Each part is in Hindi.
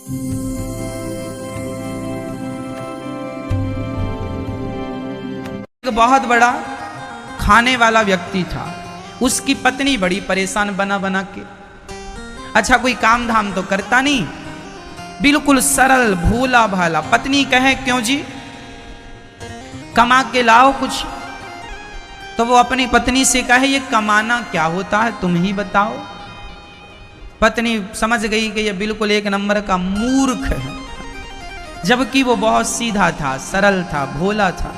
एक बहुत बड़ा खाने वाला व्यक्ति था, उसकी पत्नी बड़ी परेशान बना बना के। अच्छा कोई काम धाम तो करता नहीं, बिल्कुल सरल भोला भाला। पत्नी कहे क्यों जी, कमा के लाओ कुछ। तो वो अपनी पत्नी से कहे ये कमाना क्या होता है, तुम ही बताओ। पत्नी समझ गई कि ये बिल्कुल एक नंबर का मूर्ख है, जबकि वो बहुत सीधा था, सरल था, भोला था।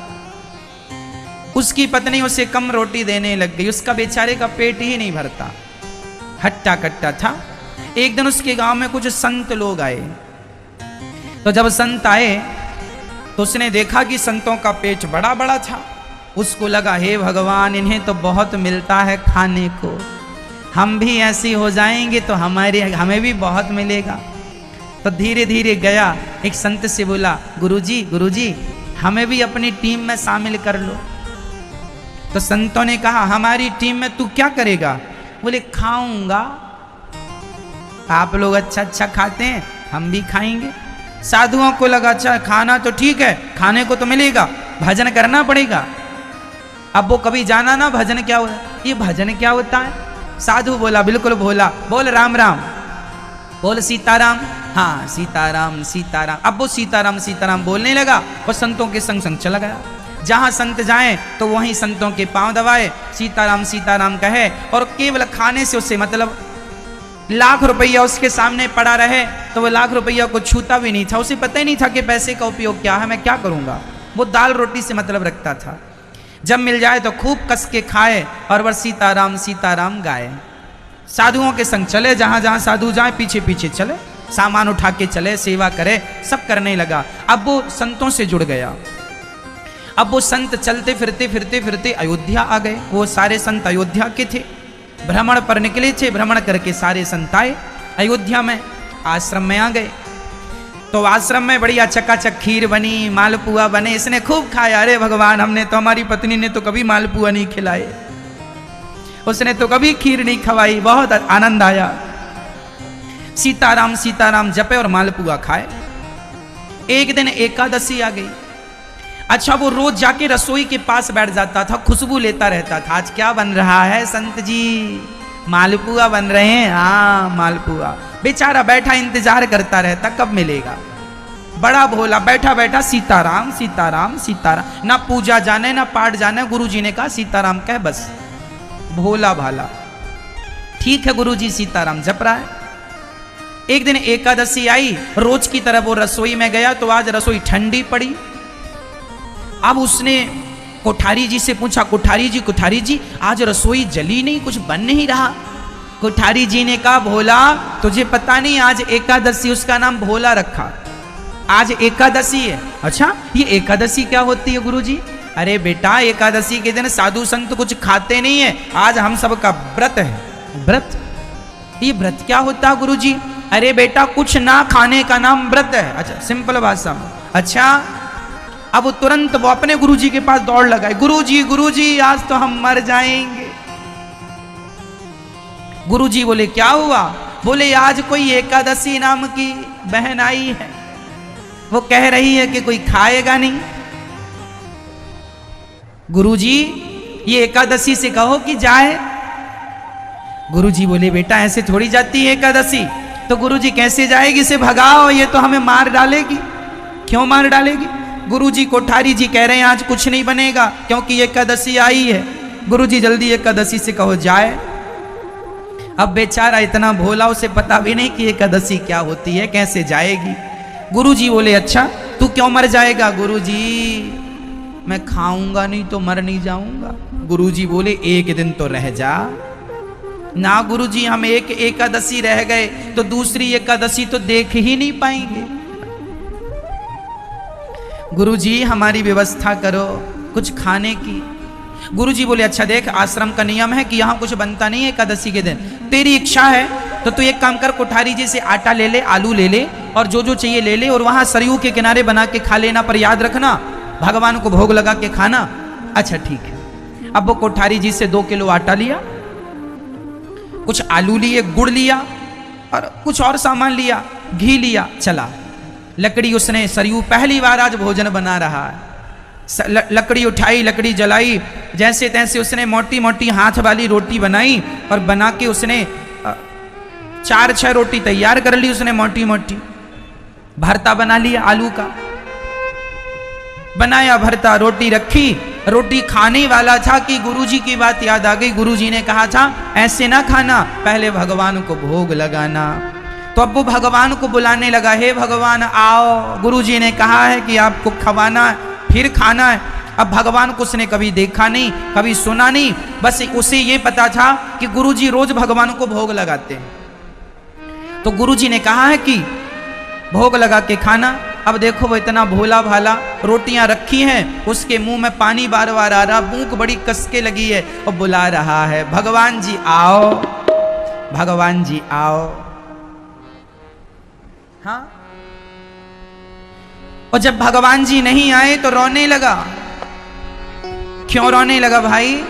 उसकी पत्नी उसे कम रोटी देने लग गई, उसका बेचारे का पेट ही नहीं भरता, हट्टा कट्टा था। एक दिन उसके गांव में कुछ संत लोग आए, तो जब संत आए तो उसने देखा कि संतों का पेट बड़ा बड़ा था। उसको लगा हे भगवान, इन्हें तो बहुत मिलता है खाने को, हम भी ऐसे हो जाएंगे तो हमें भी बहुत मिलेगा। तो धीरे धीरे गया, एक संत से बोला गुरुजी हमें भी अपनी टीम में शामिल कर लो। तो संतों ने कहा हमारी टीम में तू क्या करेगा? बोले खाऊंगा। आप लोग अच्छा अच्छा खाते हैं, हम भी खाएंगे। साधुओं को लगा अच्छा खाना तो ठीक है, खाने को तो मिलेगा, भजन करना पड़ेगा। अब वो कभी जाना ना भजन क्या होता है, ये भजन क्या होता है। साधु बोला बिल्कुल भोला, बोल राम राम, बोल सीताराम, हाँ सीताराम सीताराम। अब वो सीताराम सीताराम बोलने लगा और संतों के संग संग चला गया। जहां संत जाएं तो वहीं संतों के पांव दबाए, सीताराम सीताराम कहे, और केवल खाने से उससे मतलब लाख रुपया उसके सामने पड़ा रहे तो वो लाख रुपया को छूता भी नहीं था। उसे पता ही नहीं था कि पैसे का उपयोग क्या है, मैं क्या करूंगा। वो दाल रोटी से मतलब रखता था, जब मिल जाए तो खूब कस के खाए और बस सीताराम सीताराम गाए। साधुओं के संग चले, जहां जहां साधु जाए पीछे पीछे चले, सामान उठा के चले, सेवा करे, सब करने लगा। अब वो संतों से जुड़ गया। अब वो संत चलते फिरते फिरते फिरते अयोध्या आ गए। वो सारे संत अयोध्या के थे, भ्रमण पर निकले थे। भ्रमण करके सारे संत आए अयोध्या में, आश्रम में आ गए। तो आश्रम में बढ़िया चकाचक खीर बनी, मालपुआ बने, इसने खूब खाया। अरे भगवान, हमने तो, हमारी पत्नी ने तो कभी मालपुआ नहीं खिलाए, उसने तो कभी खीर नहीं खवाई, बहुत आनंद आया। सीताराम सीताराम जपे और मालपुआ खाए। एक दिन एकादशी आ गई। अच्छा वो रोज जाके रसोई के पास बैठ जाता था, खुशबू लेता रहता था। आज क्या बन रहा है संत जी? मालपुआ बन रहे हैं, हाँ मालपुआ। बेचारा बैठा इंतजार करता रहता कब मिलेगा। बड़ा भोला बैठा बैठा सीताराम सीताराम सीताराम, ना पूजा जाने ना पाठ जाने। गुरुजी ने कहा सीताराम कह बस। भोला भाला, ठीक है गुरुजी सीताराम जप रहा है। एक दिन एकादशी आई, रोज की तरह वो रसोई में गया तो आज रसोई ठंडी पड़ी। अब उसने कोठारी जी से पूछा, कोठारी जी आज रसोई जली नहीं, कुछ बन नहीं रहा। कोठारी जी ने कहा भोला तुझे पता नहीं, आज एकादशी, उसका नाम भोला रखा, आज एकादशी है। अच्छा ये एकादशी क्या होती है गुरुजी? अरे बेटा एकादशी के दिन साधु संत कुछ खाते नहीं है, आज हम सब का व्रत है। व्रत? ये व्रत क्या होता है गुरुजी? अरे बेटा कुछ ना खाने का नाम व्रत है। अच्छा सिंपल भाषा में। अच्छा अब वो तुरंत वो अपने गुरुजी के पास दौड़ लगाए, गुरुजी आज तो हम मर जाएंगे। गुरुजी बोले क्या हुआ? बोले आज कोई एकादशी नाम की बहन आई है, वो कह रही है कि कोई खाएगा नहीं। गुरुजी ये एकादशी से कहो कि जाए। गुरुजी बोले बेटा ऐसे थोड़ी जाती है एकादशी। तो गुरुजी कैसे जाएगी? इसे भगाओ, ये तो हमें मार डालेगी। क्यों मार डालेगी? गुरुजी कोठारी जी कह रहे हैं आज कुछ नहीं बनेगा क्योंकि एकादशी आई है। गुरुजी जल्दी एकादशी से कहो जाए। अब बेचारा इतना भोला, उसे पता भी नहीं कि एकादशी क्या होती है, कैसे जाएगी। गुरुजी बोले अच्छा तू क्यों मर जाएगा? गुरुजी मैं खाऊंगा नहीं तो मर नहीं जाऊंगा। गुरुजी बोले एक दिन तो रह जा ना। गुरुजी हम एक एकादशी रह गए तो दूसरी एकादशी तो देख ही नहीं पाएंगे। गुरुजी हमारी व्यवस्था करो कुछ खाने की। गुरुजी बोले अच्छा देख आश्रम का नियम है कि यहाँ कुछ बनता नहीं है एकादशी के दिन, तेरी इच्छा है तो तू एक काम कर, कोठारी जी से आटा ले ले, आलू ले ले और जो जो चाहिए ले ले और वहां सरयू के किनारे बना के खा लेना, पर याद रखना भगवान को भोग लगा के खाना। अच्छा ठीक है। अब वो कोठारी जी से 2 किलो आटा लिया, कुछ आलू लिए, गुड़ लिया और कुछ और सामान लिया, घी लिया, चला। लकड़ी उसने सरयू पहली बार आज भोजन बना रहा है, लकड़ी उठाई, लकड़ी जलाई, जैसे तैसे उसने मोटी मोटी हाथ वाली रोटी बनाई और बना के उसने 4-6 रोटी तैयार कर ली उसने मोटी मोटी। भरता बना लिया, आलू का बनाया भरता, रोटी रखी। रोटी खाने वाला था कि गुरुजी की बात याद आ गई। गुरुजी ने कहा था ऐसे ना खाना, पहले भगवान को भोग लगाना। तो अब वो भगवान को बुलाने लगा, हे भगवान आओ। गुरुजी ने कहा है कि आपको खवाना है, फिर खाना है। अब भगवान को उसने कभी देखा नहीं, कभी सुना नहीं, बस उसे ये पता था कि गुरुजी रोज भगवान को भोग लगाते हैं। तो गुरुजी ने कहा है कि भोग लगा के खाना। अब देखो वो इतना भोला भाला, रोटियां रखी हैं, उसके मुंह में पानी बार बार आ रहा, भूख बड़ी कसके लगी है और बुला रहा है, भगवान जी आओ, भगवान जी आओ। हाँ, और जब भगवान जी नहीं आए तो रोने लगा। क्यों रोने लगा भाई?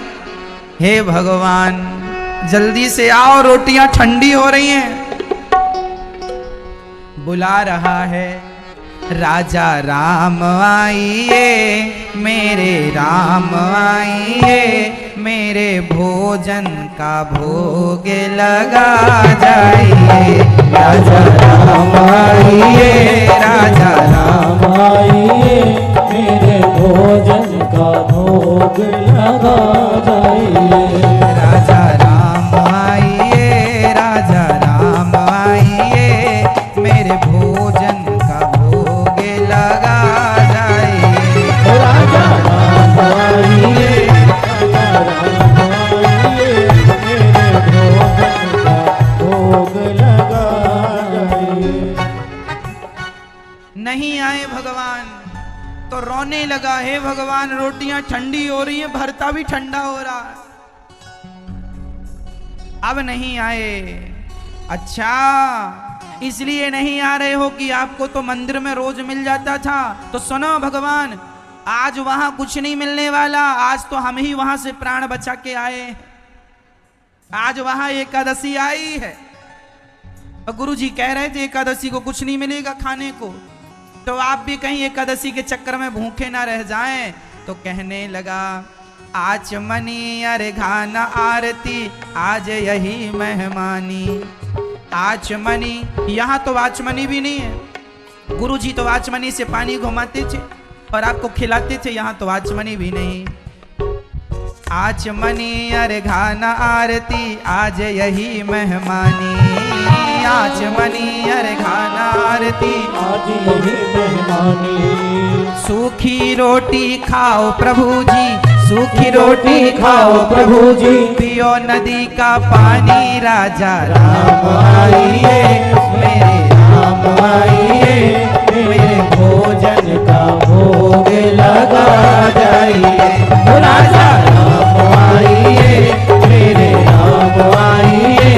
हे भगवान जल्दी से आओ, रोटियां ठंडी हो रही हैं। बुला रहा है, राजा राम आइए, मेरे राम आइए, मेरे भोजन का भोग लगा जाइए। राजा राम आइए, राजा राम आइए, मेरे भोजन का भोग लगा जाइए। राजा राम आइए, राजा राम आइए, मेरे भोजन का भोग लगा जाइए। राजा राम आइए, राजा राम आइए, मेरे भोजन का भोग लगा जाइए। नहीं आए भगवान तो रोने लगा, हे भगवान रोटियां ठंडी हो रही हैं, भरता भी ठंडा हो रहा है, अब नहीं आए। अच्छा इसलिए नहीं आ रहे हो कि आपको तो मंदिर में रोज मिल जाता था। तो सुनो भगवान, आज वहां कुछ नहीं मिलने वाला, आज तो हम ही वहां से प्राण बचा के आए। आज वहां एकादशी आई है और गुरुजी कह रहे थे एकादशी को कुछ नहीं मिलेगा खाने को, तो आप भी कहीं एकादशी के चक्कर में भूखे ना रह जाएं। तो कहने लगा, आचमनी अर्घाना आरती, आज यही मेहमानी। आचमनी, यहाँ तो आचमनी भी नहीं है। गुरुजी तो आचमनी से पानी घुमाते थे और आपको खिलाते थे, यहाँ तो आचमनी भी नहीं। आचमनी अर्घाना आरती, आज यही मेहमानी। आचमनी अर्घाना आरती, आज यही मेहमानी। सूखी रोटी खाओ प्रभु जी, सूखी रोटी खाओ प्रभु जी, पियो नदी का पानी। राजा राम आइए, मेरे राम आइए, मेरे भोजन का भोग लगा जाइए। राजा राम आइए, मेरे राम आइए,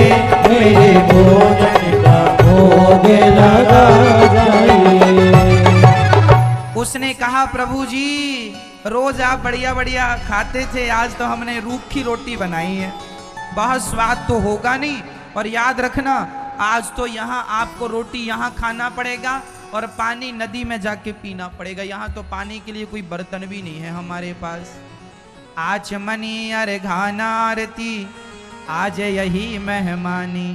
मेरे भोजन का भोग लगा जाइए। उसने कहा, प्रभु जी रोज आप बढ़िया बढ़िया खाते थे, आज तो हमने रूखी रोटी बनाई है, बहुत स्वाद तो होगा नहीं। और याद रखना, आज तो यहाँ आपको रोटी यहाँ खाना पड़ेगा और पानी नदी में जाके पीना पड़ेगा। यहाँ तो पानी के लिए कोई बर्तन भी नहीं है हमारे पास। आचमनी अर्घाना आरती, आज यही मेहमानी।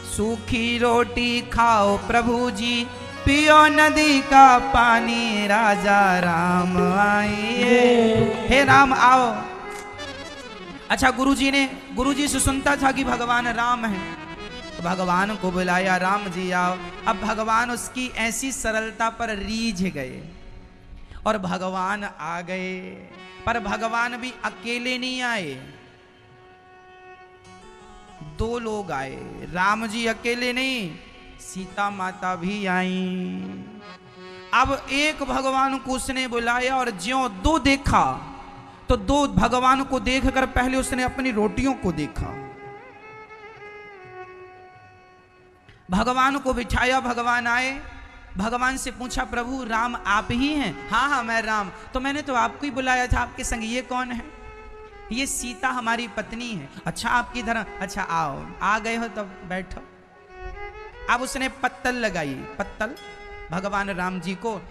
सूखी रोटी खाओ प्रभु जी, पियो नदी का पानी। राजा राम आइए, हे राम आओ। अच्छा गुरुजी से सुनता था कि भगवान राम है, तो भगवान को बुलाया, राम जी आओ। अब भगवान उसकी ऐसी सरलता पर रीझ गए और भगवान आ गए। पर भगवान भी अकेले नहीं आए, दो लोग आए। राम जी अकेले नहीं, सीता माता भी आई। अब एक भगवान को उसने बुलाया और ज्यों दो देखा तो दो भगवान को देखकर पहले उसने अपनी रोटियों को देखा। भगवान को बिठाया, भगवान आए, भगवान से पूछा, प्रभु राम आप ही हैं? हाँ हाँ मैं राम। तो मैंने तो आपको ही बुलाया था, आपके संग ये कौन है? ये सीता हमारी पत्नी है। अच्छा आपकी धर्म, अच्छा आओ, आ गए हो तब बैठो। अब उसने पत्तल लगाई, पत्तल भगवान राम जी को,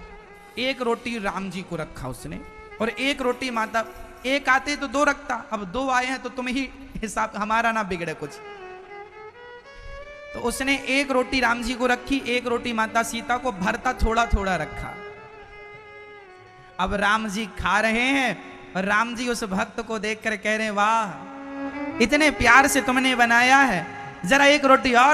एक रोटी राम जी को रखा उसने और एक रोटी माता, एक आते तो दो रखता, अब दो आए हैं तो तुम ही हिसाब, हमारा ना बिगड़े कुछ। तो उसने एक रोटी राम जी को रखी, एक रोटी माता सीता को, भरता थोड़ा थोड़ा रखा। अब राम जी खा रहे हैं और राम जी उस भक्त को देखकर कह रहे हैं, वाह इतने प्यार से तुमने बनाया है, जरा एक रोटी और